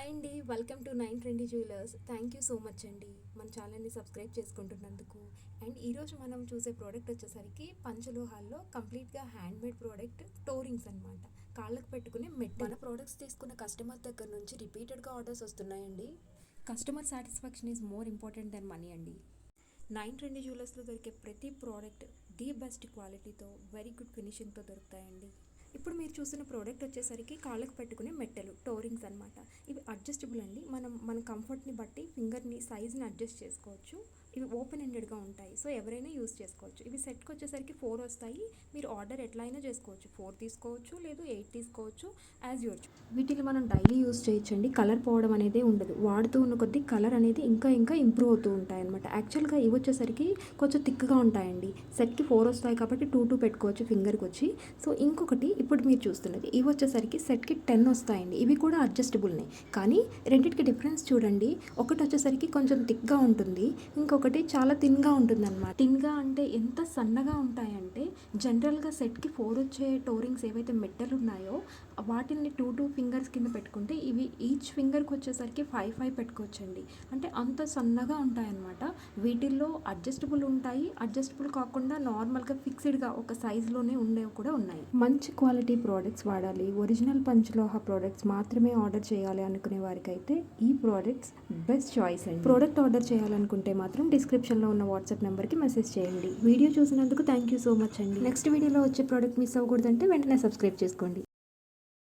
Hi అండి, welcome to 9 trendy jewellers. Thank you so much అండి మన ఛానల్ని సబ్స్క్రైబ్ చేసుకుంటున్నందుకు. అండ్ ఈరోజు మనం చూసే ప్రోడక్ట్ వచ్చేసరికి పంచలోహాల్లో కంప్లీట్గా హ్యాండ్మేడ్ ప్రోడక్ట్ టోరింగ్స్ అనమాట. కాళ్ళకు పెట్టుకునే మెట్. మన ప్రోడక్ట్స్ తీసుకున్న కస్టమర్ దగ్గర నుంచి రిపీటెడ్గా ఆర్డర్స్ వస్తున్నాయండి. Customer satisfaction is more important then money అండి. 9 ట్రెండీ జ్యువెలర్స్లో దొరికే ప్రతి ప్రోడక్ట్ ది బెస్ట్ క్వాలిటీతో వెరీ గుడ్ ఫినిషింగ్తో దొరుకుతాయండి. ఇప్పుడు మీరు చూసిన ప్రోడక్ట్ వచ్చేసరికి కాళ్ళకు పెట్టుకునే మెట్టెలు టోరింగ్స్ అనమాట. ఇవి అడ్జస్టబుల్ అండి. మన కంఫర్ట్ని బట్టి ఫింగర్ని సైజ్ని అడ్జస్ట్ చేసుకోవచ్చు. ఇవి ఓపెన్ ఎండెడ్గా ఉంటాయి, సో ఎవరైనా యూస్ చేసుకోవచ్చు. ఇవి సెట్కి వచ్చేసరికి 4 వస్తాయి. మీరు ఆర్డర్ ఎట్లా అయినా చేసుకోవచ్చు. 4 తీసుకోవచ్చు, లేదు 8 తీసుకోవచ్చు, యాజ్ యూర్. వీటిని మనం డైలీ యూస్ చేయొచ్చండి. కలర్ పోవడం అనేది ఉండదు. వాడుతూ ఉన్న కొద్దీ కలర్ అనేది ఇంకా ఇంప్రూవ్ అవుతూ ఉంటాయి అనమాట. యాక్చువల్గా ఇవి వచ్చేసరికి కొంచెం థిక్గా ఉంటాయండి. సెట్కి 4 వస్తాయి కాబట్టి 2 పెట్టుకోవచ్చు ఫింగర్కి వచ్చి. సో ఇంకొకటి ఇప్పుడు మీరు చూస్తున్నది ఇవి వచ్చేసరికి సెట్కి 10 వస్తాయండి. ఇవి కూడా అడ్జస్టబుల్నే, కానీ రెండింటికి డిఫరెన్స్ చూడండి. ఒకటి వచ్చేసరికి కొంచెం థిక్గా ఉంటుంది, ఇంకొకటి చాలా థిన్గా ఉంటుందన్నమాట. థిన్గా అంటే ఎంత సన్నగా ఉంటాయంటే జనరల్గా సెట్కి 4 వచ్చే టోరింగ్స్ ఏవైతే మెట్టలు ఉన్నాయో వాటిని 2 ఫింగర్స్ కింద పెట్టుకుంటే ఇవి ఈచ్ ఫింగర్కి వచ్చేసరికి 5 పెట్టుకోవచ్చండి. అంటే అంత సన్నగా ఉంటాయన్నమాట. వీటిల్లో అడ్జస్టబుల్ ఉంటాయి, అడ్జస్టబుల్ కాకుండా నార్మల్గా ఫిక్స్డ్గా ఒక సైజులోనే ఉండేవి కూడా ఉన్నాయి. మంచి క్వాలిటీ ప్రోడక్ట్స్ వాడాలి, ఒరిజినల్ పంచలోహ ప్రోడక్ట్స్ మాత్రమే ఆర్డర్ చేయాలి అనుకునే వారికి అయితే ఈ ప్రోడక్ట్స్ బెస్ట్ చాయిస్ అండి. ప్రోడక్ట్ ఆర్డర్ చేయాలనుకుంటే మాత్రం డిస్క్రిప్షన్లో ఉన్న వాట్సాప్ నెంబర్కి మెసేజ్ చేయండి. వీడియో చూసినందుకు థ్యాంక్ యూ సో మచ్ అండి. నెక్స్ట్ వీడియోలో వచ్చే ప్రోడక్ట్ మిస్ అవ్వకూడదంటే వెంటనే సబ్స్క్రైబ్ చేసుకోండి.